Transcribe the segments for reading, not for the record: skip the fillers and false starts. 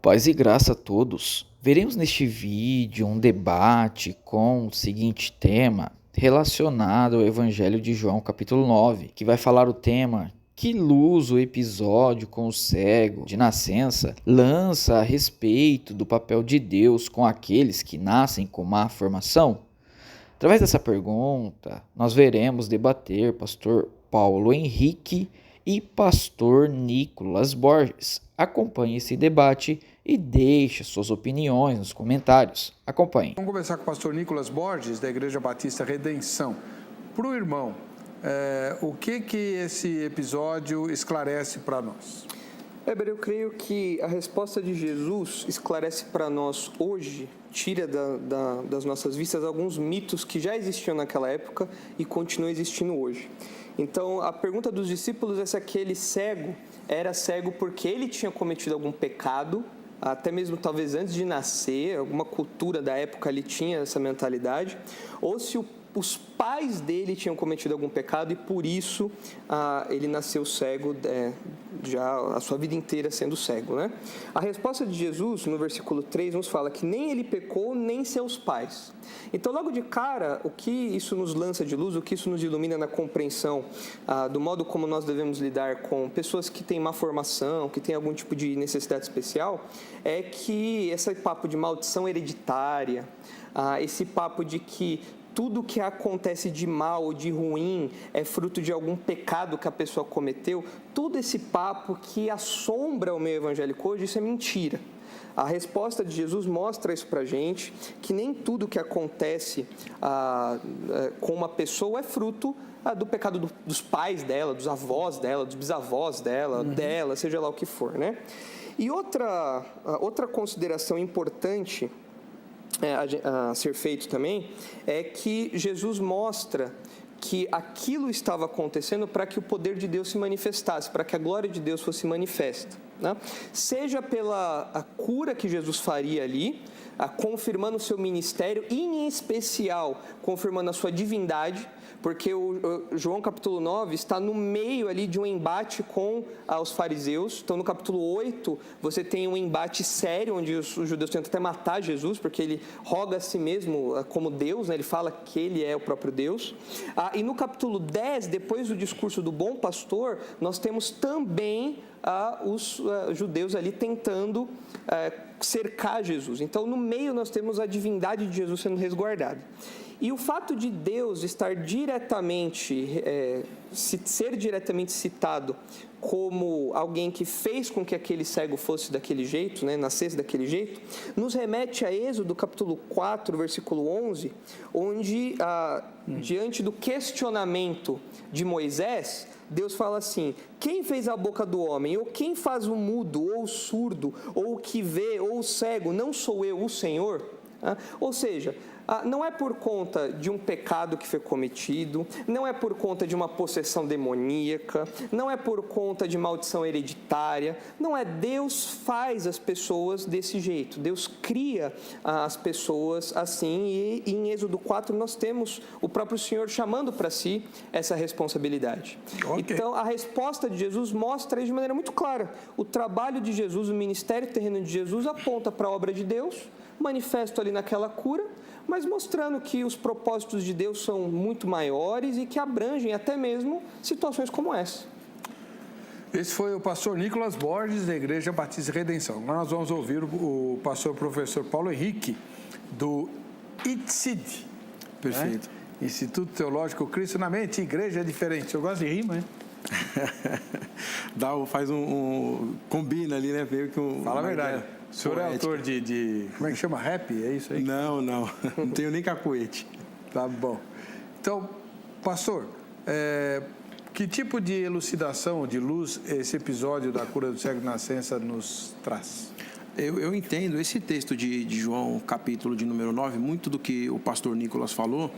Paz e graça a todos. Veremos neste vídeo um debate com o seguinte tema relacionado ao Evangelho de João, capítulo 9, que vai falar o tema: que luz o episódio com o cego de nascença lança a respeito do papel de Deus com aqueles que nascem com má formação? Através dessa pergunta, nós veremos debater pastor Paulo Henrique e pastor Nicolas Borges. Acompanhe esse debate e deixe suas opiniões nos comentários. Acompanhe. Vamos conversar com o pastor Nicolas Borges, da Igreja Batista Redenção. Para o irmão, o que esse episódio esclarece para nós? Heber, eu creio que a resposta de Jesus esclarece para nós hoje, tira das nossas vistas alguns mitos que já existiam naquela época e continuam existindo hoje. Então, a pergunta dos discípulos é se aquele cego era cego porque ele tinha cometido algum pecado, até mesmo talvez antes de nascer, alguma cultura da época ali tinha essa mentalidade, ou se os pais dele tinham cometido algum pecado e por isso ele nasceu cego, já a sua vida inteira sendo cego, né? A resposta de Jesus, no versículo 3, nos fala que nem ele pecou, nem seus pais. Então, logo de cara, o que isso nos lança de luz, o que isso nos ilumina na compreensão do modo como nós devemos lidar com pessoas que têm má formação, que têm algum tipo de necessidade especial, é que esse papo de maldição hereditária, esse papo de que tudo que acontece de mal ou de ruim é fruto de algum pecado que a pessoa cometeu, todo esse papo que assombra o meio evangélico hoje, isso é mentira. A resposta de Jesus mostra isso pra gente, que nem tudo que acontece com uma pessoa é fruto do pecado dos pais dela, dos avós dela, dos bisavós dela, dela, seja lá o que for, né? E outra consideração importante a ser feito também, é que Jesus mostra que aquilo estava acontecendo para que o poder de Deus se manifestasse, para que a glória de Deus fosse manifesta, né? Seja pela cura que Jesus faria ali, confirmando o seu ministério, e em especial confirmando a sua divindade, porque o João capítulo 9 está no meio ali de um embate com os fariseus. Então, no capítulo 8, você tem um embate sério, onde os judeus tentam até matar Jesus, porque ele roga a si mesmo como Deus, né? Ele fala que ele é o próprio Deus. E no capítulo 10, depois do discurso do bom pastor, nós temos também os judeus ali tentando cercar Jesus. Então, no meio, nós temos a divindade de Jesus sendo resguardada. E o fato de Deus estar ser diretamente citado como alguém que fez com que aquele cego fosse daquele jeito, né, nascesse daquele jeito, nos remete a Êxodo, capítulo 4, versículo 11, onde, diante do questionamento de Moisés, Deus fala assim: quem fez a boca do homem? Ou quem faz o mudo, ou o surdo, ou o que vê, ou o cego? Não sou eu, o Senhor? Ou seja, não é por conta de um pecado que foi cometido, não é por conta de uma possessão demoníaca, não é por conta de maldição hereditária, não é. Deus faz as pessoas desse jeito, Deus cria as pessoas assim, e em Êxodo 4 nós temos o próprio Senhor chamando para si essa responsabilidade. Okay. Então, a resposta de Jesus mostra isso de maneira muito clara. O trabalho de Jesus, o ministério terreno de Jesus aponta para a obra de Deus, manifesto ali naquela cura, mas mostrando que os propósitos de Deus são muito maiores e que abrangem até mesmo situações como essa. Esse foi o pastor Nicolas Borges, da Igreja Batista Redenção. Agora nós vamos ouvir o pastor professor Paulo Henrique, do ITCID. Perfeito. Né? Instituto Teológico Cristo na Mente, Igreja Diferente. Eu gosto de rima, hein? Faz combina ali, né? Fala a verdade. O senhor é autor de como é que chama? Rap? É isso aí? Não tenho nem cacuete. Tá bom. Então, pastor, que tipo de elucidação, de luz, esse episódio da cura do cego de nascença nos traz? Eu entendo esse texto de João, capítulo de número 9, muito do que o pastor Nicolas falou,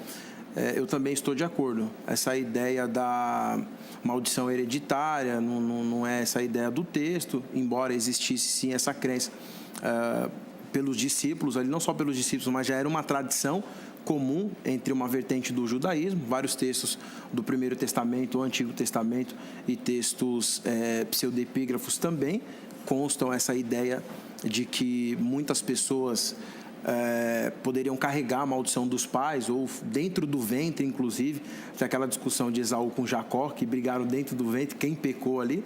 eu também estou de acordo. Essa ideia da maldição hereditária não é essa ideia do texto, embora existisse sim essa crença pelos discípulos, ali não só pelos discípulos, mas já era uma tradição comum entre uma vertente do judaísmo, vários textos do Primeiro Testamento, o Antigo Testamento e textos pseudepígrafos também constam essa ideia de que muitas pessoas poderiam carregar a maldição dos pais, ou dentro do ventre, inclusive. Tem aquela discussão de Esaú com Jacó, que brigaram dentro do ventre, quem pecou ali,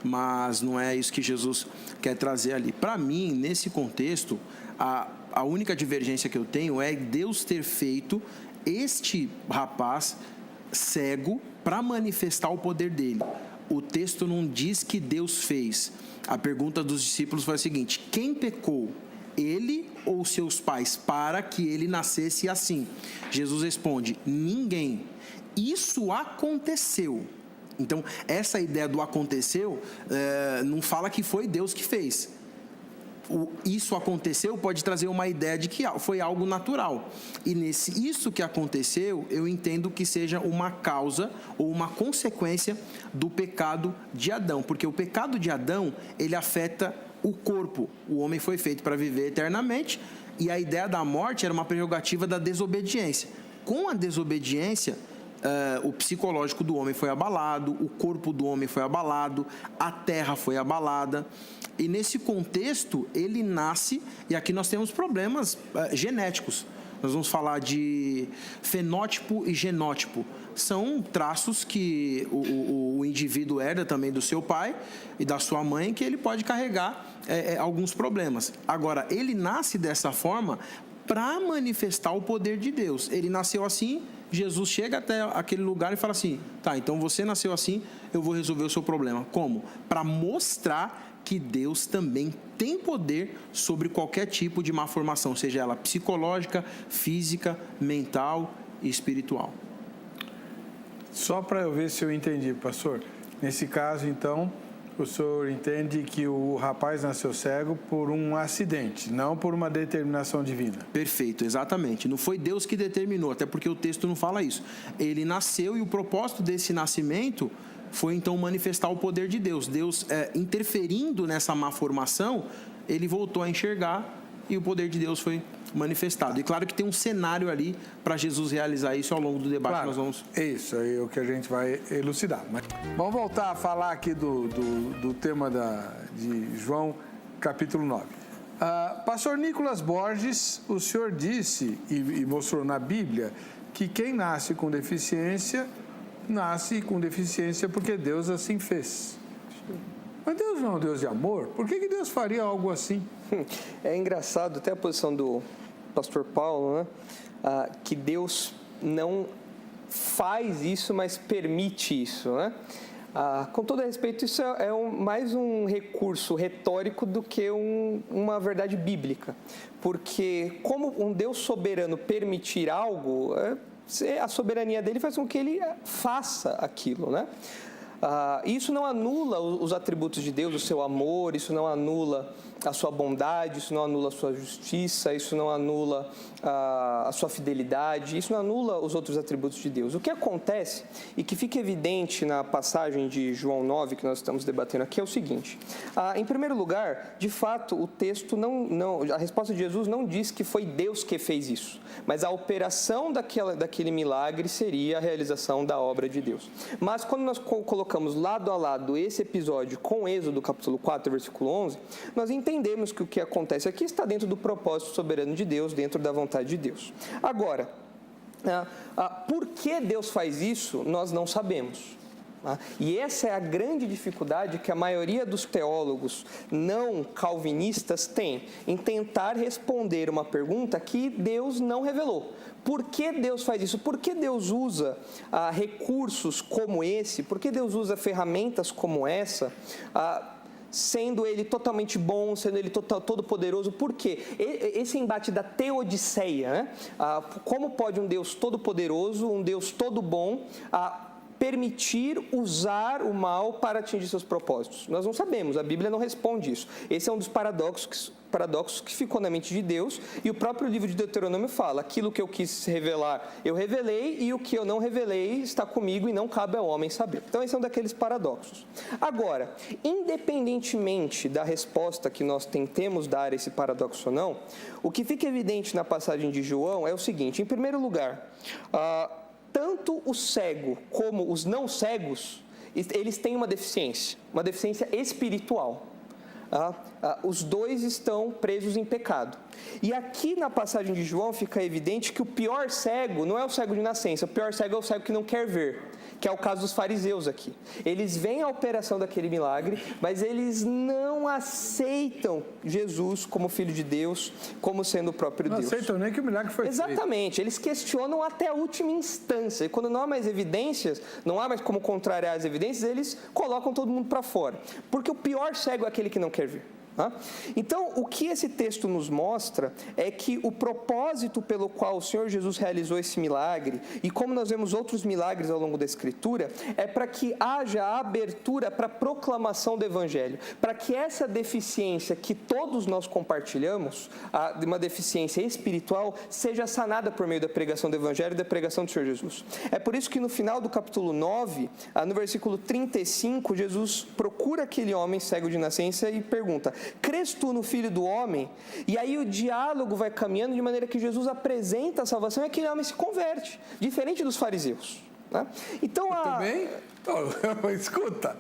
mas não é isso que Jesus quer trazer ali. Para mim, nesse contexto, a única divergência que eu tenho é Deus ter feito este rapaz cego para manifestar o poder dele. O texto não diz que Deus fez. A pergunta dos discípulos foi a seguinte: quem pecou? Ele ou seus pais, para que ele nascesse assim? Jesus responde: ninguém. Isso aconteceu. Então, essa ideia do aconteceu não fala que foi Deus que fez. Isso aconteceu pode trazer uma ideia de que foi algo natural. E isso que aconteceu, eu entendo que seja uma causa ou uma consequência do pecado de Adão. Porque o pecado de Adão, ele afeta o corpo. O homem foi feito para viver eternamente, e a ideia da morte era uma prerrogativa da desobediência. Com a desobediência, o psicológico do homem foi abalado, o corpo do homem foi abalado, a terra foi abalada. E nesse contexto, ele nasce, e aqui nós temos problemas genéticos. Nós vamos falar de fenótipo e genótipo. São traços que o indivíduo herda também do seu pai e da sua mãe, que ele pode carregar alguns problemas. Agora, ele nasce dessa forma para manifestar o poder de Deus. Ele nasceu assim, Jesus chega até aquele lugar e fala assim: tá, então você nasceu assim, eu vou resolver o seu problema. Como? Para mostrar que Deus também tem poder sobre qualquer tipo de malformação, seja ela psicológica, física, mental e espiritual. Só para eu ver se eu entendi, pastor. Nesse caso, então, o senhor entende que o rapaz nasceu cego por um acidente, não por uma determinação divina. Perfeito, exatamente. Não foi Deus que determinou, até porque o texto não fala isso. Ele nasceu, e o propósito desse nascimento foi então manifestar o poder de Deus. Deus, interferindo nessa má formação, ele voltou a enxergar e o poder de Deus foi manifestado. E claro que tem um cenário ali para Jesus realizar isso ao longo do debate. Claro, nós vamos... isso aí é o que a gente vai elucidar. Mas vamos voltar a falar aqui do tema de João, capítulo 9. Pastor Nicolas Borges, o senhor disse e mostrou na Bíblia que quem nasce com deficiência porque Deus assim fez. Mas Deus não é um Deus de amor? Por que Deus faria algo assim? É engraçado, até a posição do pastor Paulo, né? Que Deus não faz isso, mas permite isso, né? Com todo respeito, isso é mais um recurso retórico do que uma verdade bíblica. Porque como um Deus soberano permitir algo, a soberania dele faz com que ele faça aquilo, né? Isso não anula os atributos de Deus, o seu amor, isso não anula a sua bondade, isso não anula a sua justiça, isso não anula a sua fidelidade, isso não anula os outros atributos de Deus. O que acontece, e que fica evidente na passagem de João 9, que nós estamos debatendo aqui, é o seguinte: em primeiro lugar, de fato, o texto a resposta de Jesus não diz que foi Deus que fez isso, mas a operação daquele milagre seria a realização da obra de Deus. Mas quando nós colocamos lado a lado esse episódio com Êxodo capítulo 4, versículo 11, nós entendemos que o que acontece aqui está dentro do propósito soberano de Deus, dentro da vontade de Deus. Agora, por que Deus faz isso, nós não sabemos. E essa é a grande dificuldade que a maioria dos teólogos não calvinistas tem em tentar responder uma pergunta que Deus não revelou. Por que Deus faz isso? Por que Deus usa recursos como esse? Por que Deus usa ferramentas como essa? Sendo ele totalmente bom, sendo ele todo poderoso. Por quê? Esse embate da teodiceia, né? Como pode um Deus todo poderoso, um Deus todo bom, permitir usar o mal para atingir seus propósitos? Nós não sabemos, a Bíblia não responde isso. Esse é um dos paradoxos que ficou na mente de Deus, e o próprio livro de Deuteronômio fala: aquilo que eu quis revelar, eu revelei, e o que eu não revelei está comigo e não cabe ao homem saber. Então, esse é um daqueles paradoxos. Agora, independentemente da resposta que nós tentemos dar a esse paradoxo ou não, o que fica evidente na passagem de João é o seguinte: em primeiro lugar, tanto o cego como os não cegos, eles têm uma deficiência espiritual. os dois estão presos em pecado. E aqui na passagem de João fica evidente que o pior cego não é o cego de nascença, o pior cego é o cego que não quer ver, que é o caso dos fariseus aqui. Eles veem a operação daquele milagre, mas eles não aceitam Jesus como Filho de Deus, como sendo o próprio Deus. Não aceitam nem que o milagre foi feito. Exatamente, eles questionam até a última instância. E quando não há mais evidências, não há mais como contrariar as evidências, eles colocam todo mundo para fora. Porque o pior cego é aquele que não quer ver. Então, o que esse texto nos mostra é que o propósito pelo qual o Senhor Jesus realizou esse milagre, e como nós vemos outros milagres ao longo da Escritura, é para que haja abertura para a proclamação do Evangelho, para que essa deficiência que todos nós compartilhamos, uma deficiência espiritual, seja sanada por meio da pregação do Evangelho e da pregação do Senhor Jesus. É por isso que no final do capítulo 9, no versículo 35, Jesus procura aquele homem cego de nascença e pergunta: crês tu no Filho do Homem? E aí o diálogo vai caminhando de maneira que Jesus apresenta a salvação e aquele homem se converte, diferente dos fariseus. Então, Também? Escuta,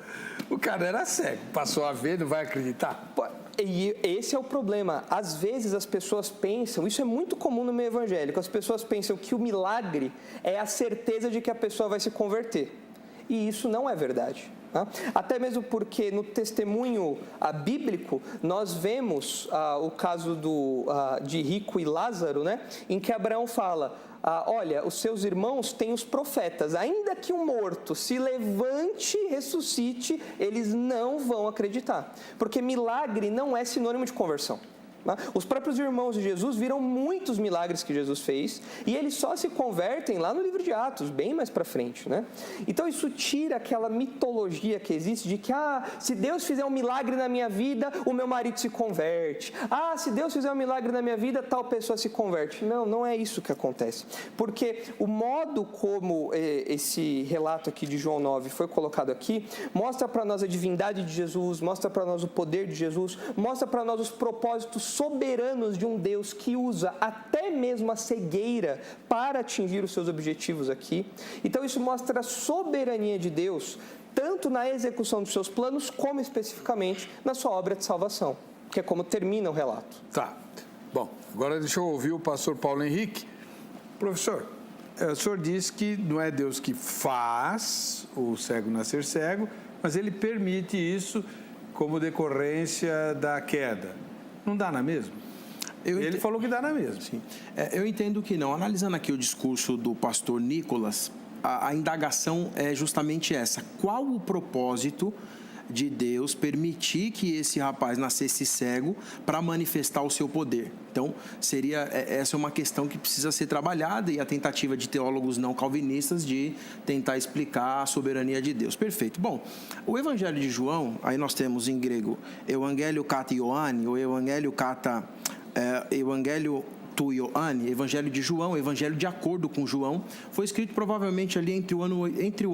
o cara era cego, passou a ver, não vai acreditar? E esse é o problema. Às vezes as pessoas pensam, isso é muito comum no meio evangélico, as pessoas pensam que o milagre é a certeza de que a pessoa vai se converter. E isso não é verdade. Até mesmo porque no testemunho bíblico nós vemos o caso de Rico e Lázaro, em que Abraão fala: olha, os seus irmãos têm os profetas, ainda que um morto se levante e ressuscite, eles não vão acreditar, porque milagre não é sinônimo de conversão. Os próprios irmãos de Jesus viram muitos milagres que Jesus fez e eles só se convertem lá no livro de Atos, bem mais para frente, Então isso tira aquela mitologia que existe de que se Deus fizer um milagre na minha vida, o meu marido se converte. Se Deus fizer um milagre na minha vida, tal pessoa se converte. Não, não é isso que acontece. Porque o modo como esse relato aqui de João 9 foi colocado aqui, mostra para nós a divindade de Jesus, mostra para nós o poder de Jesus, mostra para nós os propósitos soberanos de um Deus que usa até mesmo a cegueira para atingir os seus objetivos aqui. Então isso mostra a soberania de Deus, tanto na execução dos seus planos, como especificamente na sua obra de salvação, que é como termina o relato. Tá. Bom, agora deixa eu ouvir o pastor Paulo Henrique. Professor, o senhor diz que não é Deus que faz o cego nascer cego, mas ele permite isso como decorrência da queda. Não dá na mesma? Ele falou que dá na mesma. Sim. Eu entendo que não. Analisando aqui o discurso do pastor Nicolas, a indagação é justamente essa. Qual o propósito de Deus permitir que esse rapaz nascesse cego para manifestar o seu poder? Então, essa é uma questão que precisa ser trabalhada e a tentativa de teólogos não calvinistas de tentar explicar a soberania de Deus. Perfeito. Bom, o Evangelho de João, aí nós temos em grego Evangelho kata Ioane, ou Evangelho kata Evangelho tu Ioane, Evangelho de João, Evangelho de acordo com João, foi escrito provavelmente ali entre o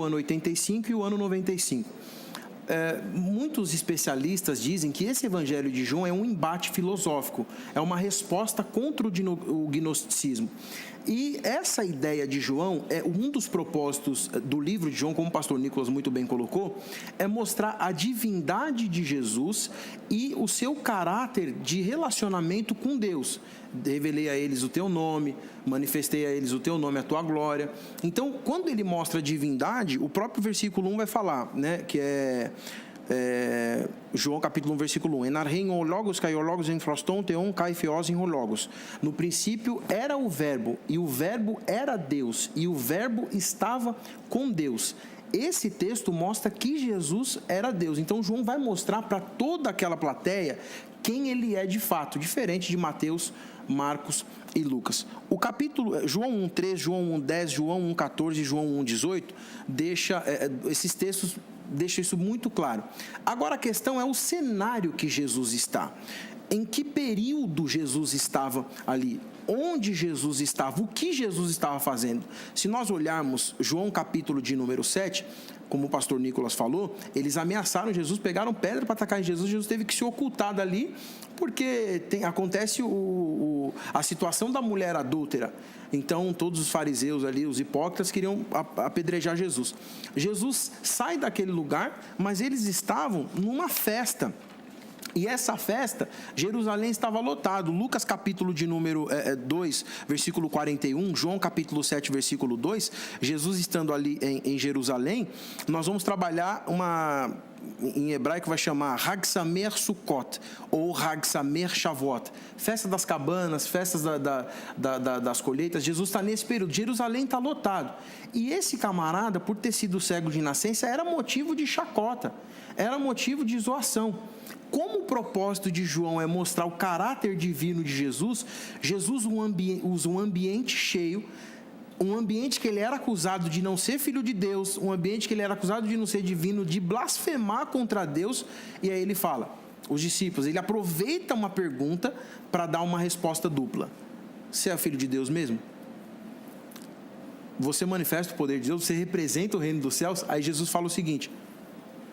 ano 85 e o ano 95. Muitos especialistas dizem que esse Evangelho de João é um embate filosófico, é uma resposta contra o gnosticismo. E essa ideia de João, um dos propósitos do livro de João, como o pastor Nicolas muito bem colocou, é mostrar a divindade de Jesus e o seu caráter de relacionamento com Deus. Revelei a eles o teu nome, manifestei a eles o teu nome, a tua glória. Então, quando ele mostra a divindade, o próprio versículo 1 vai falar, que é João capítulo 1, versículo 1. Enarrein o logos, kai o logos em froston, teon, kai feos em o logos. No princípio era o verbo, e o verbo era Deus, e o verbo estava com Deus. Esse texto mostra que Jesus era Deus. Então, João vai mostrar para toda aquela plateia quem ele é de fato, diferente de Mateus, Marcos e Lucas. O capítulo, João 1,3, João 1,10, João 1,14 e João 1,18, esses textos deixam isso muito claro. Agora a questão é o cenário que Jesus está. Em que período Jesus estava ali? Onde Jesus estava? O que Jesus estava fazendo? Se nós olharmos João capítulo de número 7, como o pastor Nicolas falou, eles ameaçaram Jesus, pegaram pedra para atacar em Jesus, Jesus teve que se ocultar dali, porque acontece a situação da mulher adúltera. Então, todos os fariseus ali, os hipócritas, queriam apedrejar Jesus. Jesus sai daquele lugar, mas eles estavam numa festa. E essa festa, Jerusalém estava lotado. Lucas capítulo de número 2, versículo 41, João capítulo 7, versículo 2, Jesus estando ali em Jerusalém, nós vamos trabalhar em hebraico vai chamar Hag Samer Sukkot, ou Hag Samer Shavuot, festa das cabanas, festas das colheitas. Jesus está nesse período, Jerusalém está lotado. E esse camarada, por ter sido cego de nascença, era motivo de chacota, era motivo de zoação. Como o propósito de João é mostrar o caráter divino de Jesus, Jesus usa um ambiente cheio, um ambiente que ele era acusado de não ser filho de Deus, um ambiente que ele era acusado de não ser divino, de blasfemar contra Deus, e aí ele fala, os discípulos, ele aproveita uma pergunta para dar uma resposta dupla. Você é filho de Deus mesmo? Você manifesta o poder de Deus? Você representa o reino dos céus? Aí Jesus fala o seguinte,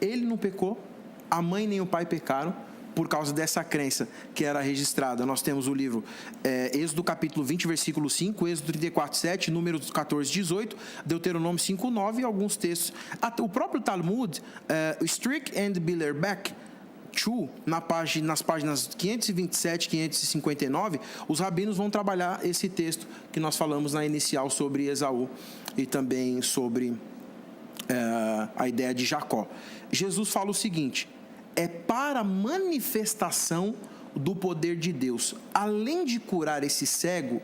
ele não pecou, a mãe nem o pai pecaram, por causa dessa crença que era registrada. Nós temos o livro Êxodo capítulo 20, versículo 5, Êxodo 34, 7, Números 14, 18, Deuteronômio 5, 9 e alguns textos. O próprio Talmud, Strick and Billerbeck, nas páginas 527 e 559, os rabinos vão trabalhar esse texto que nós falamos na inicial sobre Esaú e também sobre a ideia de Jacó. Jesus fala o seguinte, é para a manifestação do poder de Deus. Além de curar esse cego,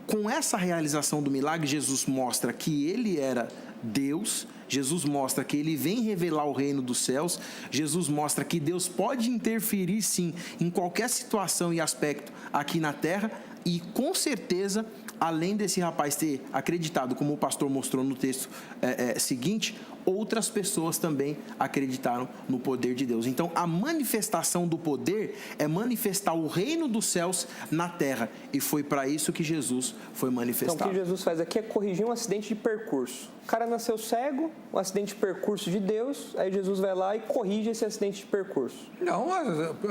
com essa realização do milagre, Jesus mostra que ele era Deus, Jesus mostra que ele vem revelar o reino dos céus, Jesus mostra que Deus pode interferir sim em qualquer situação e aspecto aqui na terra, e com certeza, além desse rapaz ter acreditado, como o pastor mostrou no texto seguinte, outras pessoas também acreditaram no poder de Deus. Então, a manifestação do poder é manifestar o reino dos céus na terra. E foi para isso que Jesus foi manifestado. Então, o que Jesus faz aqui é corrigir um acidente de percurso. O cara nasceu cego, um acidente de percurso de Deus, aí Jesus vai lá e corrige esse acidente de percurso. Não,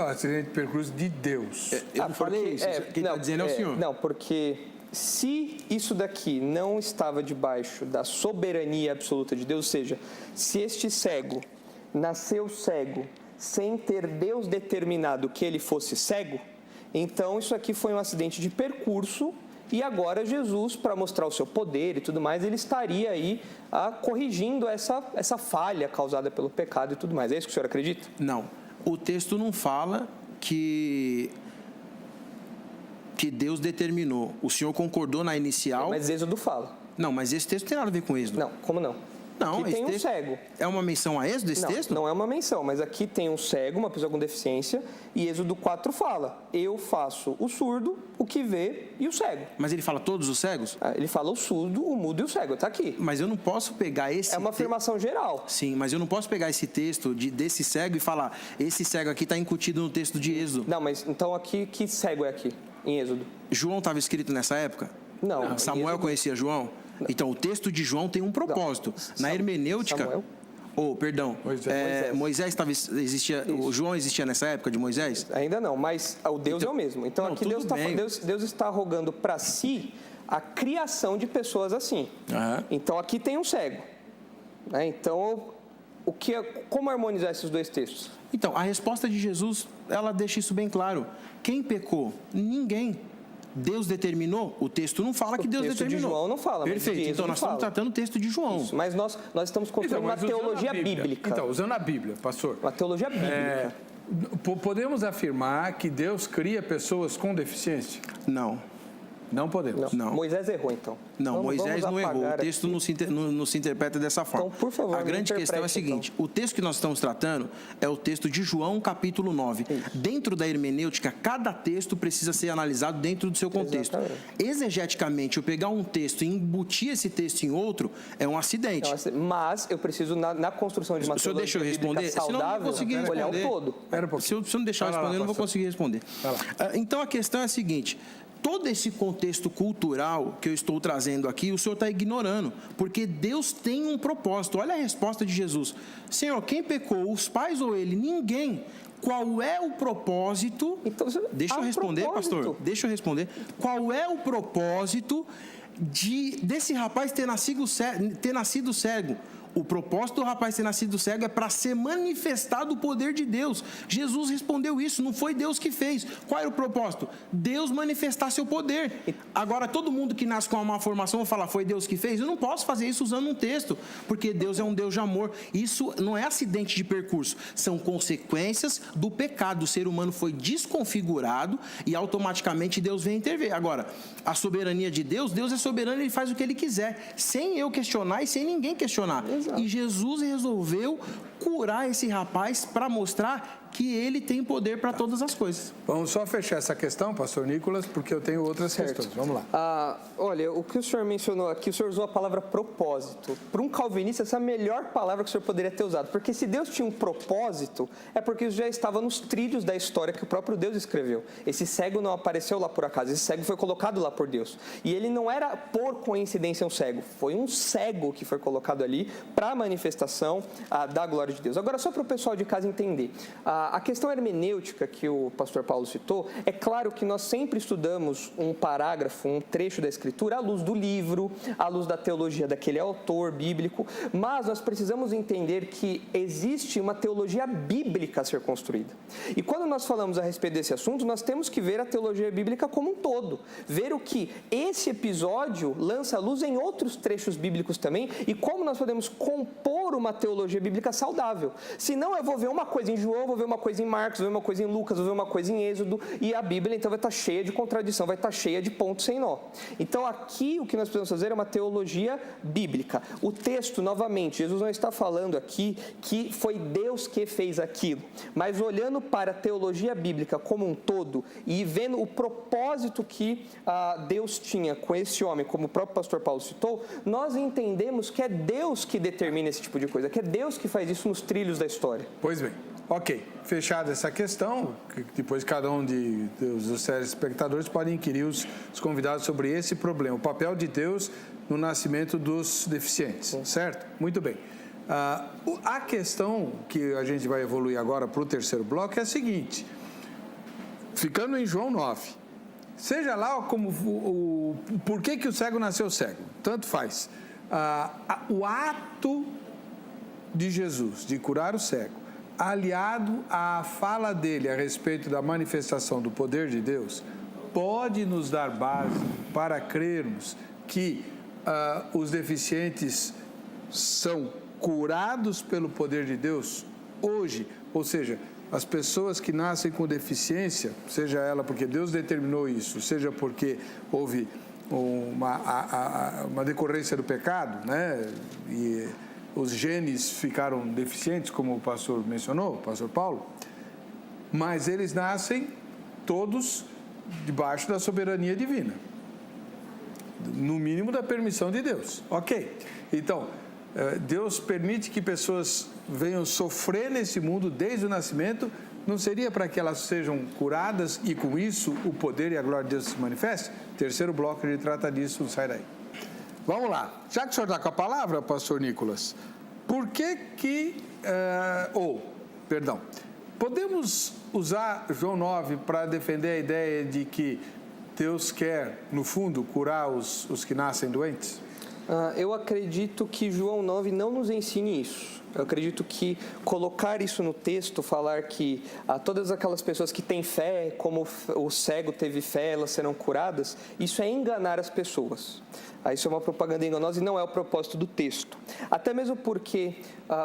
acidente de percurso de Deus. Eu não falei isso. Quem está dizendo é o senhor. Não, porque se isso daqui não estava debaixo da soberania absoluta de Deus, ou seja, se este cego nasceu cego sem ter Deus determinado que ele fosse cego, então isso aqui foi um acidente de percurso e agora Jesus, para mostrar o seu poder e tudo mais, ele estaria aí corrigindo essa falha causada pelo pecado e tudo mais. É isso que o senhor acredita? Não. O texto não fala que Deus determinou. O senhor concordou na inicial. Mas Êxodo fala. Não, mas esse texto tem nada a ver com Êxodo. Não, como não? Não, aqui tem um cego. É uma menção a Êxodo esse texto? Não é uma menção, mas aqui tem um cego, uma pessoa com deficiência, e Êxodo 4 fala, eu faço o surdo, o que vê e o cego. Mas ele fala todos os cegos? Ele fala o surdo, o mudo e o cego, está aqui. Mas eu não posso pegar esse... É uma afirmação geral. Sim, mas eu não posso pegar esse texto desse cego e falar, esse cego aqui está incutido no texto de Êxodo. Não, mas então aqui, que cego é aqui, em Êxodo? João estava escrito nessa época? Não. Samuel conhecia João? Não. Então, o texto de João tem um propósito. Não. Na hermenêutica... Samuel? Moisés existia. O João existia nessa época de Moisés? Ainda não, mas o Deus é o mesmo. Então, aqui Deus está rogando para si a criação de pessoas assim. Uhum. Então, aqui tem um cego. Né? Então, como harmonizar esses dois textos? Então, a resposta de Jesus, ela deixa isso bem claro. Quem pecou? Ninguém. Deus determinou? O texto não fala que Deus determinou. O texto de João não fala. Perfeito, então nós estamos tratando o texto de João. Isso, mas nós estamos construindo uma teologia bíblica. Então, usando a Bíblia, pastor. Uma teologia bíblica. Podemos afirmar que Deus cria pessoas com deficiência? Não. Não podemos. Não. Moisés errou, então. Não, Moisés não errou. O texto não se interpreta dessa forma. Então, por favor, a grande questão é a seguinte: o texto que nós estamos tratando é o texto de João, capítulo 9. Isso. Dentro da hermenêutica, cada texto precisa ser analisado dentro do seu contexto. Exatamente. Exegeticamente, eu pegar um texto e embutir esse texto em outro é um acidente. Mas eu preciso, na construção de uma teologia bíblica saudável, olhar o todo. Se eu não deixar eu responder, eu não vou conseguir responder. Então, a questão é a seguinte: todo esse contexto cultural que eu estou trazendo aqui, o senhor está ignorando, porque Deus tem um propósito. Olha a resposta de Jesus. Senhor, quem pecou, os pais ou ele? Ninguém. Qual é o propósito? Então, deixa eu responder, pastor. Deixa eu responder. Qual é o propósito desse rapaz ter nascido cego? O propósito do rapaz ter nascido cego é para ser manifestado o poder de Deus. Jesus respondeu isso, não foi Deus que fez. Qual era o propósito? Deus manifestar seu poder. Agora, todo mundo que nasce com uma má formação vai falar, foi Deus que fez? Eu não posso fazer isso usando um texto, porque Deus é um Deus de amor. Isso não é acidente de percurso, são consequências do pecado. O ser humano foi desconfigurado e automaticamente Deus vem intervir. Agora, a soberania de Deus, Deus é soberano, Ele faz o que Ele quiser, sem eu questionar e sem ninguém questionar. Exato. E Jesus resolveu curar esse rapaz para mostrar que ele tem poder para todas as coisas. Vamos só fechar essa questão, pastor Nicolas, porque eu tenho outras questões. Vamos lá. Olha, o que o senhor mencionou aqui, o senhor usou a palavra propósito. Para um calvinista, essa é a melhor palavra que o senhor poderia ter usado. Porque se Deus tinha um propósito, é porque isso já estava nos trilhos da história que o próprio Deus escreveu. Esse cego não apareceu lá por acaso, esse cego foi colocado lá por Deus. E ele não era por coincidência um cego, foi um cego que foi colocado ali para a manifestação da glória de Deus. Agora, só para o pessoal de casa entender, a questão hermenêutica que o pastor Paulo citou, é claro que nós sempre estudamos um parágrafo, um trecho da Escritura à luz do livro, à luz da teologia daquele autor bíblico, mas nós precisamos entender que existe uma teologia bíblica a ser construída. E quando nós falamos a respeito desse assunto, nós temos que ver a teologia bíblica como um todo, ver o que esse episódio lança à luz em outros trechos bíblicos também e como nós podemos compor uma teologia bíblica saudável. Senão eu vou ver uma coisa em João, vou ver uma coisa em Marcos, vou ver uma coisa em Lucas, vou ver uma coisa em Êxodo, e a Bíblia então vai estar cheia de contradição, vai estar cheia de pontos sem nó. Então aqui o que nós precisamos fazer é uma teologia bíblica. O texto, novamente, Jesus não está falando aqui que foi Deus que fez aquilo, mas olhando para a teologia bíblica como um todo e vendo o propósito que Deus tinha com esse homem, como o próprio pastor Paulo citou, nós entendemos que é Deus que determina esse tipo de coisa, que é Deus que faz isso nos trilhos da história. Pois bem. Ok, fechada essa questão, depois cada um dos telespectadores pode inquirir os convidados sobre esse problema, o papel de Deus no nascimento dos deficientes, certo? Muito bem. A questão que a gente vai evoluir agora para o terceiro bloco é a seguinte, ficando em João 9, seja lá como por que o cego nasceu cego, tanto faz. O ato de Jesus de curar o cego, aliado à fala dele a respeito da manifestação do poder de Deus, pode nos dar base para crermos que os deficientes são curados pelo poder de Deus hoje, ou seja, as pessoas que nascem com deficiência, seja ela porque Deus determinou isso, seja porque houve uma decorrência do pecado, né? E os genes ficaram deficientes, como o pastor mencionou, o pastor Paulo, mas eles nascem todos debaixo da soberania divina, no mínimo da permissão de Deus. Ok, então, Deus permite que pessoas venham sofrer nesse mundo desde o nascimento, não seria para que elas sejam curadas e com isso o poder e a glória de Deus se manifeste? Terceiro bloco, a gente trata disso, sai daí. Vamos lá, já que o senhor está com a palavra, pastor Nicolas, por que podemos usar João 9 para defender a ideia de que Deus quer, no fundo, curar os que nascem doentes? Eu acredito que João 9 não nos ensine isso. Eu acredito que colocar isso no texto, falar que todas aquelas pessoas que têm fé, como o cego teve fé, elas serão curadas, isso é enganar as pessoas. Isso é uma propaganda enganosa e não é o propósito do texto. Até mesmo porque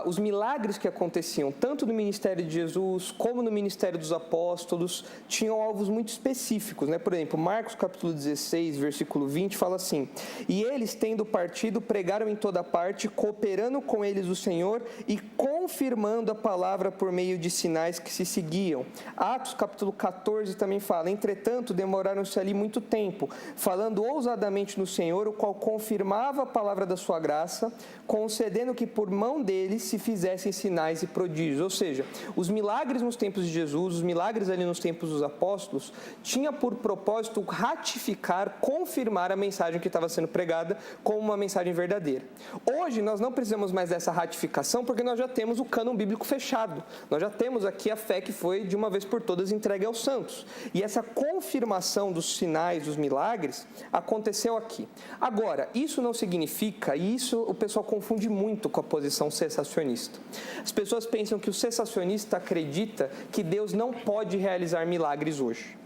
os milagres que aconteciam, tanto no ministério de Jesus, como no ministério dos apóstolos, tinham alvos muito específicos, né? Por exemplo, Marcos capítulo 16, versículo 20, fala assim: e eles, tendo partido, pregaram em toda parte, cooperando com eles o Senhor e confirmando a palavra por meio de sinais que se seguiam. Atos capítulo 14 também fala: entretanto, demoraram-se ali muito tempo, falando ousadamente no Senhor, o qual confirmava a palavra da sua graça, concedendo que por mão deles se fizessem sinais e prodígios. Ou seja, os milagres nos tempos de Jesus, os milagres ali nos tempos dos apóstolos, tinha por propósito ratificar, confirmar a mensagem que estava sendo pregada como uma mensagem verdadeira. Hoje nós não precisamos mais dessa ratificação, porque nós já temos o cânon bíblico fechado. Nós já temos aqui a fé que foi, de uma vez por todas, entregue aos santos. E essa confirmação dos sinais, dos milagres, aconteceu aqui. Agora, isso não significa, e isso o pessoal confunde muito com a posição cessacionista. As pessoas pensam que o cessacionista acredita que Deus não pode realizar milagres hoje.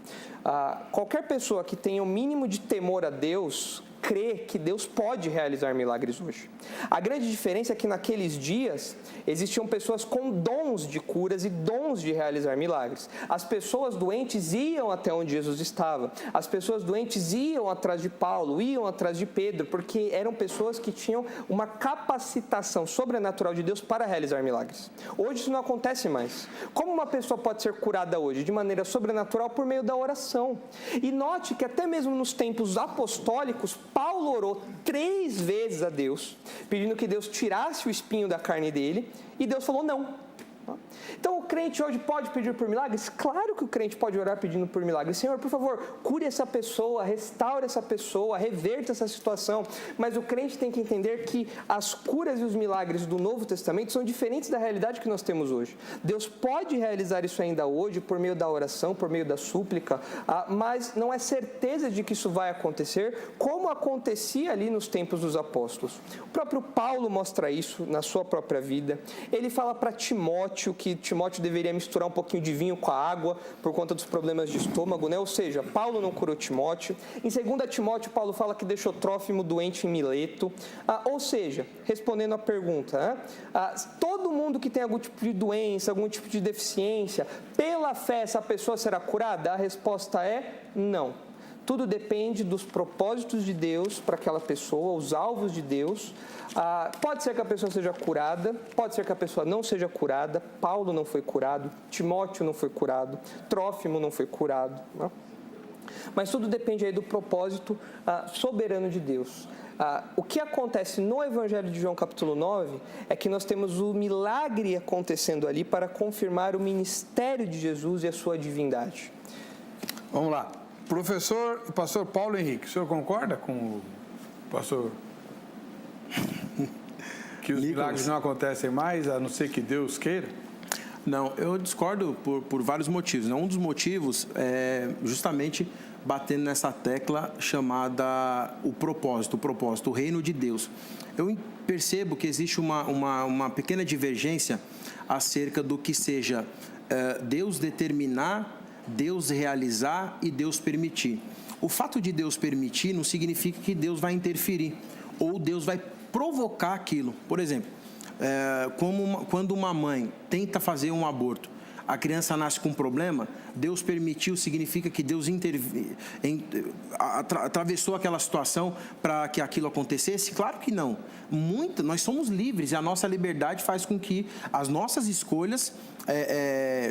Qualquer pessoa que tenha o mínimo de temor a Deus crê que Deus pode realizar milagres hoje. A grande diferença é que naqueles dias existiam pessoas com dons de curas e dons de realizar milagres. As pessoas doentes iam até onde Jesus estava. As pessoas doentes iam atrás de Paulo, iam atrás de Pedro, porque eram pessoas que tinham uma capacitação sobrenatural de Deus para realizar milagres. Hoje isso não acontece mais. Como uma pessoa pode ser curada hoje? De maneira sobrenatural por meio da oração. E note que até mesmo nos tempos apostólicos, Paulo orou 3 vezes a Deus, pedindo que Deus tirasse o espinho da carne dele, e Deus falou não. Então, o crente hoje pode pedir por milagres? Claro que o crente pode orar pedindo por milagres. Senhor, por favor, cure essa pessoa, restaure essa pessoa, reverta essa situação. Mas o crente tem que entender que as curas e os milagres do Novo Testamento são diferentes da realidade que nós temos hoje. Deus pode realizar isso ainda hoje por meio da oração, por meio da súplica, mas não é certeza de que isso vai acontecer como acontecia ali nos tempos dos apóstolos. O próprio Paulo mostra isso na sua própria vida. Ele fala para Timóteo que Timóteo deveria misturar um pouquinho de vinho com a água por conta dos problemas de estômago, né? Ou seja, Paulo não curou Timóteo. Em 2 Timóteo, Paulo fala que deixou Trófimo doente em Mileto. Ou seja, respondendo à pergunta, todo mundo que tem algum tipo de doença, algum tipo de deficiência, pela fé essa pessoa será curada? A resposta é não. Tudo depende dos propósitos de Deus para aquela pessoa, os alvos de Deus. Pode ser que a pessoa seja curada, pode ser que a pessoa não seja curada. Paulo não foi curado, Timóteo não foi curado, Trófimo não foi curado. Né? Mas tudo depende aí do propósito soberano de Deus. O que acontece no Evangelho de João capítulo 9 é que nós temos o milagre acontecendo ali para confirmar o ministério de Jesus e a sua divindade. Vamos lá. Pastor Paulo Henrique, o senhor concorda com o pastor que os milagres não acontecem mais, a não ser que Deus queira? Não, eu discordo por vários motivos. Um dos motivos é justamente batendo nessa tecla chamada o propósito, o reino de Deus. Eu percebo que existe uma pequena divergência acerca do que seja Deus determinar, Deus realizar e Deus permitir. O fato de Deus permitir não significa que Deus vai interferir ou Deus vai provocar aquilo. Por exemplo, quando uma mãe tenta fazer um aborto, a criança nasce com um problema, Deus permitiu, significa que Deus atravessou aquela situação para que aquilo acontecesse? Claro que não. Nós somos livres e a nossa liberdade faz com que as nossas escolhas,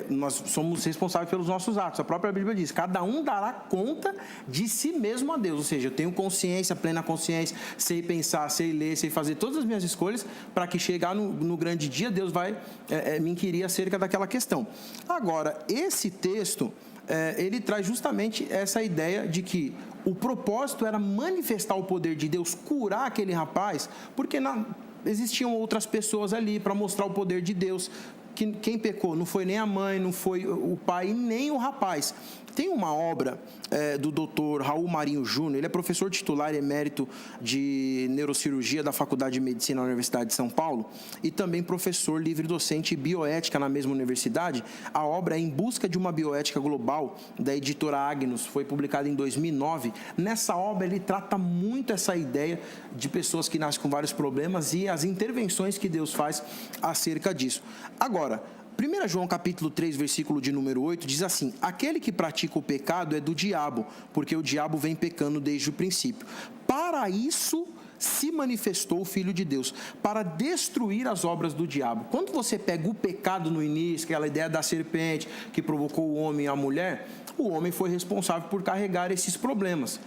nós somos responsáveis pelos nossos atos. A própria Bíblia diz, cada um dará conta de si mesmo a Deus. Ou seja, eu tenho consciência, plena consciência, sei pensar, sei ler, sei fazer todas as minhas escolhas para que chegar no grande dia, Deus vai me inquirir acerca daquela questão. Agora, esse texto, ele traz justamente essa ideia de que o propósito era manifestar o poder de Deus, curar aquele rapaz, porque existiam outras pessoas ali para mostrar o poder de Deus. Quem pecou não foi nem a mãe, não foi o pai, nem o rapaz. Tem uma obra do Dr. Raul Marinho Júnior, ele é professor titular emérito de neurocirurgia da Faculdade de Medicina da Universidade de São Paulo e também professor livre-docente em bioética na mesma universidade. A obra é Em Busca de uma Bioética Global, da editora Agnus, foi publicada em 2009. Nessa obra ele trata muito essa ideia de pessoas que nascem com vários problemas e as intervenções que Deus faz acerca disso. Agora, 1 João capítulo 3, versículo de número 8, diz assim: aquele que pratica o pecado é do diabo, porque o diabo vem pecando desde o princípio. Para isso se manifestou o Filho de Deus, para destruir as obras do diabo. Quando você pega o pecado no início, aquela ideia da serpente que provocou o homem e a mulher, o homem foi responsável por carregar esses problemas.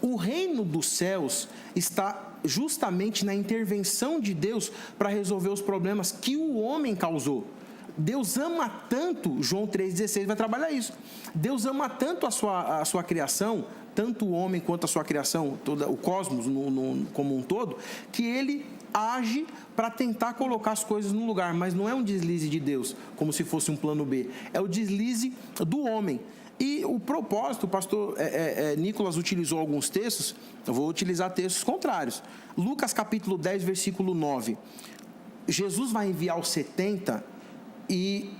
O reino dos céus está justamente na intervenção de Deus para resolver os problemas que o homem causou. Deus ama tanto, João 3,16 vai trabalhar isso. Deus ama tanto a sua criação, tanto o homem quanto a sua criação, todo o cosmos como um todo, que ele age para tentar colocar as coisas no lugar, mas não é um deslize de Deus, como se fosse um plano B, é o deslize do homem. E o propósito, o pastor Nicolas utilizou alguns textos, eu vou utilizar textos contrários. Lucas capítulo 10, versículo 9. Jesus vai enviar os 70 e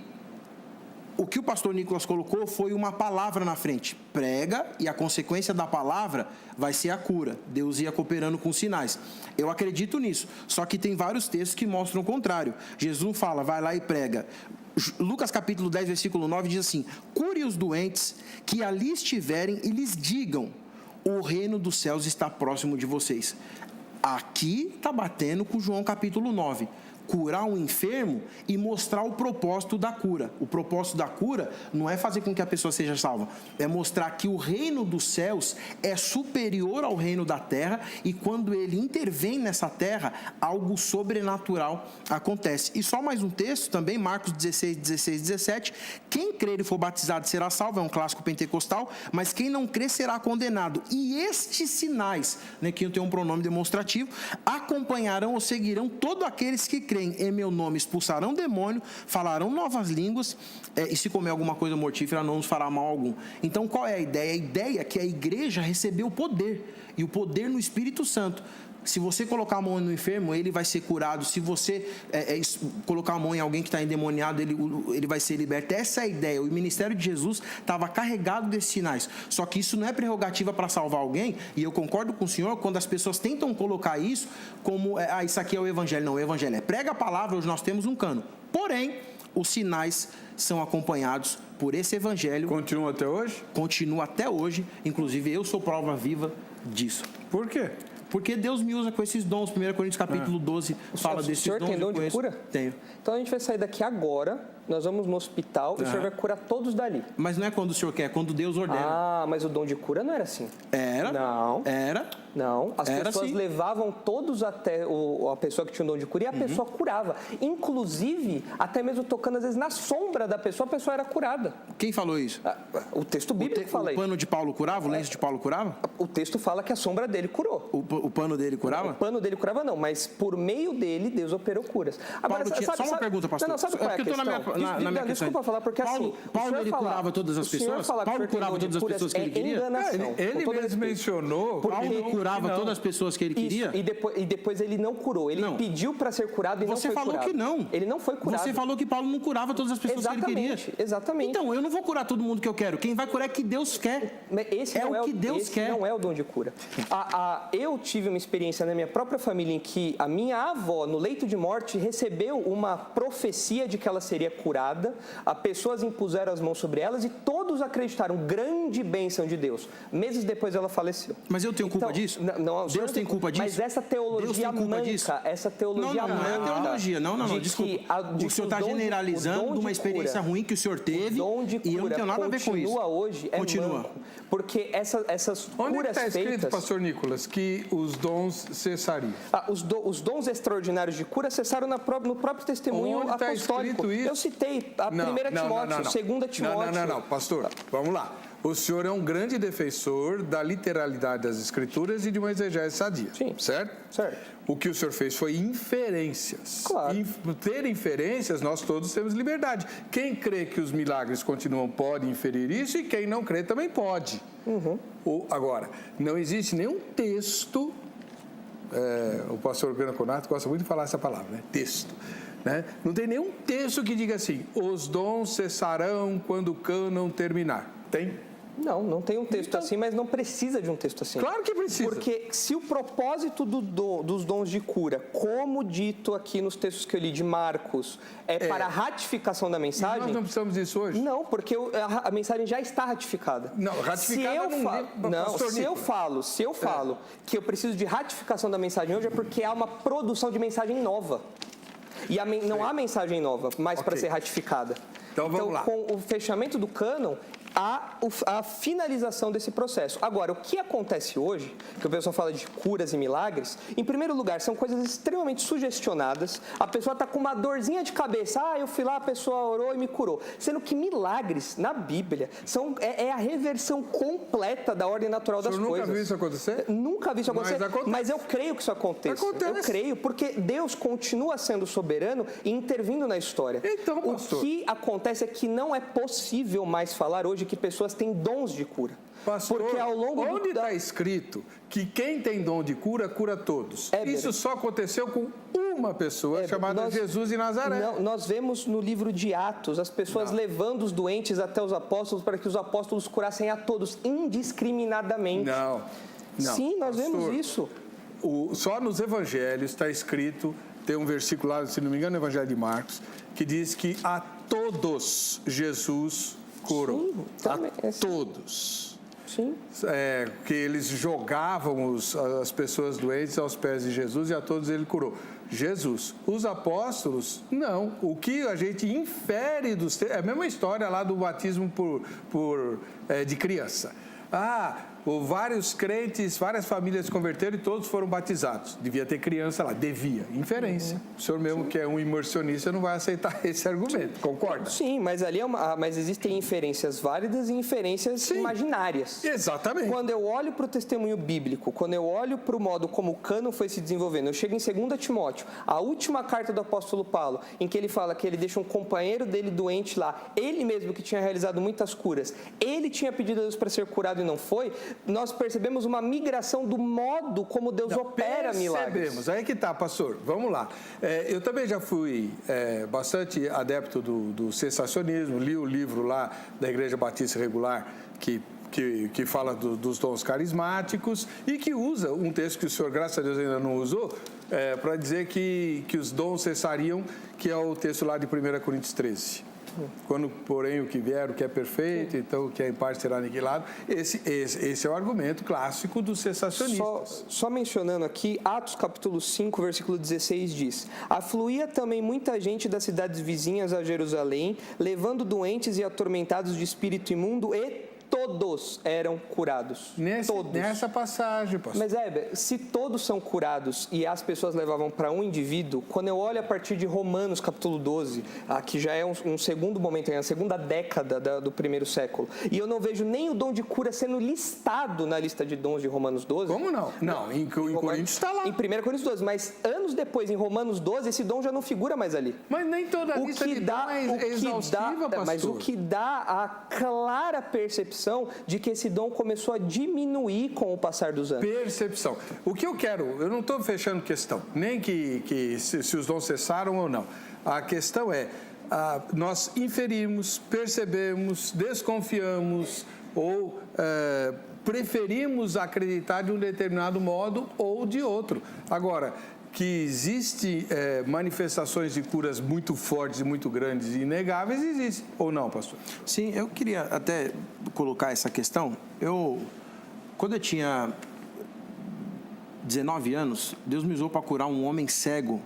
o que o pastor Nicolas colocou foi uma palavra na frente. Prega e a consequência da palavra vai ser a cura. Deus ia cooperando com sinais. Eu acredito nisso. Só que tem vários textos que mostram o contrário. Jesus fala, vai lá e prega. Lucas capítulo 10, versículo 9 diz assim: cure os doentes que ali estiverem e lhes digam, o reino dos céus está próximo de vocês. Aqui está batendo com João capítulo 9. Curar um enfermo e mostrar o propósito da cura. O propósito da cura não é fazer com que a pessoa seja salva, é mostrar que o reino dos céus é superior ao reino da terra e quando ele intervém nessa terra, algo sobrenatural acontece. E só mais um texto também, Marcos 16, 16, 17. Quem crer e for batizado será salvo, é um clássico pentecostal, mas quem não crer será condenado. E estes sinais, né, que tem um pronome demonstrativo, acompanharão ou seguirão todos aqueles que crêem em meu nome, expulsarão demônio, falarão novas línguas, e se comer alguma coisa mortífera não nos fará mal algum. Então qual é a ideia? A ideia é que a igreja recebeu o poder, e o poder no Espírito Santo. Se você colocar a mão no enfermo, ele vai ser curado. Se você colocar a mão em alguém que está endemoniado, ele vai ser liberto. Essa é a ideia. O ministério de Jesus estava carregado desses sinais. Só que isso não é prerrogativa para salvar alguém. E eu concordo com o senhor quando as pessoas tentam colocar isso como, isso aqui é o evangelho. Não, o evangelho é prega a palavra, hoje nós temos um cano. Porém, os sinais são acompanhados por esse evangelho. Continua até hoje? Continua até hoje. Inclusive, eu sou prova viva disso. Por quê? Porque Deus me usa com esses dons. 1 Coríntios capítulo 12 fala desses dons. O senhor tem dom de cura? Tenho. Então a gente vai sair daqui agora, nós vamos no hospital e o senhor vai curar todos dali. Mas não é quando o senhor quer, é quando Deus ordena. Ah, mas o dom de cura não era assim. Era? Não. Era? Não, as pessoas levavam todos até a pessoa que tinha o dom de cura e a pessoa curava. Inclusive, até mesmo tocando às vezes na sombra da pessoa, a pessoa era curada. Quem falou isso? O texto bíblico fala isso. O pano de Paulo curava? O lenço de Paulo curava? O texto fala que a sombra dele curou. O pano dele curava? O pano dele curava não, mas por meio dele, Deus operou curas. Agora, só uma pergunta, pastor. Não, sabe qual é a questão? Na minha questão. Desculpa falar, porque Paulo ele curava todas as pessoas? Paulo curava todas as pessoas que ele queria? Ele mesmo mencionou. Paulo curava todas as pessoas que ele queria? Isso, e depois ele não curou. Ele pediu para ser curado e não foi curado. Você falou que não. Ele não foi curado. Você falou que Paulo não curava todas as pessoas que ele queria. Exatamente. Então, eu não vou curar todo mundo que eu quero. Quem vai curar é que Deus quer. Esse não é o que Deus quer. Não é o dom de cura. Eu tive uma experiência na minha própria família em que a minha avó, no leito de morte, recebeu uma profecia de que ela seria curada. As pessoas impuseram as mãos sobre elas e todos acreditaram. Grande bênção de Deus. Meses depois ela faleceu. Mas eu tenho culpa disso? Não, Deus tem culpa disso? Mas essa teologia manca, essa teologia manca. Não é teologia, não, desculpa. O senhor está generalizando uma experiência ruim que o senhor teve e eu não tenho nada a ver com isso. Continua hoje, manco. Porque essas curas Onde está escrito, feitas... pastor Nicolas, que os dons cessariam? Os dons extraordinários de cura cessaram no próprio testemunho Onde apostólico. Está isso? Eu citei a 1 Timóteo, 2 Timóteo. Não, pastor, vamos lá. O senhor é um grande defensor da literalidade das Escrituras e de uma exegese sadia. Sim. Certo? Certo. O que o senhor fez foi inferências. Claro. Ter inferências, nós todos temos liberdade. Quem crê que os milagres continuam pode inferir isso e quem não crê também pode. Agora, não existe nenhum texto, o pastor Gana Conato gosta muito de falar essa palavra, né? Texto. Né? Não tem nenhum texto que diga assim, os dons cessarão quando o cânon terminar. Tem? Não tem um texto assim, mas não precisa de um texto assim. Claro que precisa. Porque se o propósito dos dons de cura, como dito aqui nos textos que eu li de Marcos, para a ratificação da mensagem... Nós não precisamos disso hoje? Não, porque a mensagem já está ratificada. Não, ratificada se eu falo que eu preciso de ratificação da mensagem hoje, é porque há uma produção de mensagem nova. E não há mensagem nova mais para ser ratificada. Então vamos lá. Com o fechamento do cânon, a finalização desse processo. Agora, o que acontece hoje, que o pessoal fala de curas e milagres, em primeiro lugar, são coisas extremamente sugestionadas. A pessoa está com uma dorzinha de cabeça, eu fui lá, a pessoa orou e me curou. Sendo que milagres, na Bíblia, é a reversão completa da ordem natural das coisas. Você nunca viu isso acontecer? Nunca vi isso acontecer, mas eu creio que isso aconteça. Eu creio, porque Deus continua sendo soberano e intervindo na história. Então, pastor, o que acontece é que não é possível mais falar hoje que pessoas têm dons de cura. Pastor, porque ao longo onde está escrito que quem tem dom de cura, cura todos? Isso só aconteceu com uma pessoa chamada Jesus de Nazaré. Não, nós vemos no livro de Atos as pessoas levando os doentes até os apóstolos para que os apóstolos curassem a todos indiscriminadamente. Não. Sim, nós vemos isso. Só nos evangelhos está escrito, tem um versículo lá, se não me engano, no Evangelho de Marcos, que diz que a todos Jesus curou. A todos. Sim. Que eles jogavam as pessoas doentes aos pés de Jesus e a todos ele curou. Jesus. Os apóstolos, não. O que a gente infere dos... É a mesma história lá do batismo de criança. Vários crentes, várias famílias se converteram e todos foram batizados. Devia ter criança lá, devia. Inferência. O senhor mesmo, que é um imersionista, não vai aceitar esse argumento, concorda? Sim, mas ali mas existem inferências válidas e inferências imaginárias. Exatamente. Quando eu olho para o testemunho bíblico, quando eu olho para o modo como o cânon foi se desenvolvendo, eu chego em 2 Timóteo, a última carta do apóstolo Paulo, em que ele fala que ele deixa um companheiro dele doente lá, ele mesmo que tinha realizado muitas curas, ele tinha pedido a Deus para ser curado e não foi, nós percebemos uma migração do modo como Deus opera milagres. Percebemos. Aí que tá, pastor. Vamos lá. Eu também já fui bastante adepto do sensacionismo, li o livro lá da Igreja Batista Regular que fala dos dons carismáticos e que usa um texto que o senhor, graças a Deus, ainda não usou, para dizer que os dons cessariam, que é o texto lá de 1 Coríntios 13. Quando, porém, o que vier, o que é perfeito, então o que é em parte será aniquilado. Esse é o argumento clássico dos cessacionistas. Só mencionando aqui, Atos capítulo 5, versículo 16 diz: afluía também muita gente das cidades vizinhas a Jerusalém, levando doentes e atormentados de espírito imundo, e todos eram curados. Nessa passagem, pastor. Mas, se todos são curados e as pessoas levavam para um indivíduo, quando eu olho a partir de Romanos, capítulo 12, que já é um segundo momento, é a segunda década do primeiro século, e eu não vejo nem o dom de cura sendo listado na lista de dons de Romanos 12. Como não? Não, em Coríntios está lá. Em 1 Coríntios 12, mas anos depois, em Romanos 12, esse dom já não figura mais ali. Mas nem toda a lista de dom é exaustiva, pastor. Mas o que dá a clara percepção de que esse dom começou a diminuir com o passar dos anos. Percepção. O que eu não estou fechando questão, nem que se os dons cessaram ou não. A questão é, nós inferimos, percebemos, desconfiamos ou preferimos acreditar de um determinado modo ou de outro. Agora, que existem manifestações de curas muito fortes e muito grandes e inegáveis, existe ou não, pastor? Sim, eu queria até colocar essa questão. Quando eu tinha 19 anos, Deus me usou para curar um homem cego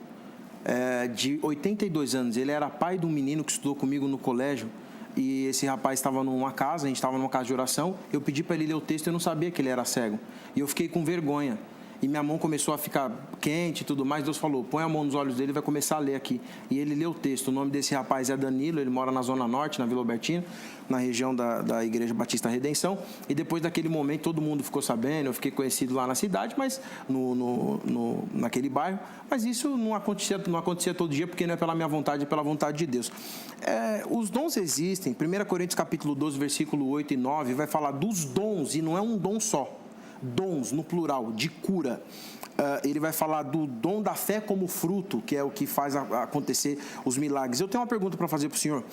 de 82 anos. Ele era pai de um menino que estudou comigo no colégio. E esse rapaz estava numa casa, a gente estava numa casa de oração. Eu pedi para ele ler o texto, eu não sabia que ele era cego. E eu fiquei com vergonha. E minha mão começou a ficar quente e tudo mais. Deus falou, põe a mão nos olhos dele e vai começar a ler aqui. E ele leu o texto. O nome desse rapaz é Danilo, ele mora na Zona Norte, na Vila Albertina, na região da Igreja Batista Redenção. E depois daquele momento, todo mundo ficou sabendo. Eu fiquei conhecido lá na cidade, mas naquele bairro. Mas isso não acontecia todo dia, porque não é pela minha vontade, é pela vontade de Deus. Os dons existem. 1 Coríntios capítulo 12, versículo 8 e 9, vai falar dos dons, e não é um dom só. Dons, no plural, de cura. Ele vai falar do dom da fé como fruto, que é o que faz acontecer os milagres. Eu tenho uma pergunta para fazer para o senhor.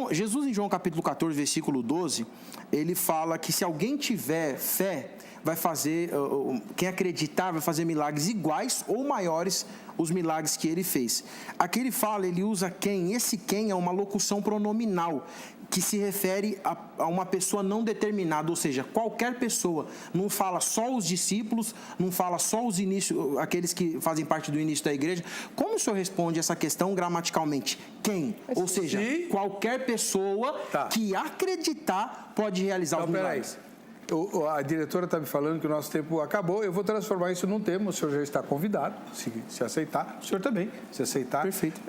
Jesus, em João capítulo 14, versículo 12, ele fala que se alguém tiver fé, vai fazer, quem acreditar vai fazer milagres iguais ou maiores os milagres que ele fez. Aqui ele fala, ele usa quem, esse quem é uma locução pronominal. que se refere a uma pessoa não determinada, ou seja, qualquer pessoa. Não fala só os discípulos, não fala só os aqueles que fazem parte do início da igreja. Como o senhor responde essa questão gramaticalmente? Quem? Ou seja, qualquer pessoa que acreditar pode realizar os milagres. A diretora está me falando que o nosso tempo acabou. Eu vou transformar isso num tema. O senhor já está convidado, se aceitar. O senhor também, se aceitar. Perfeito.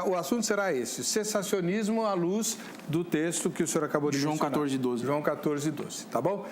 O assunto será esse: cessacionismo à luz do texto que o senhor acabou de João mencionar. João 14:12. João 14:12, tá bom?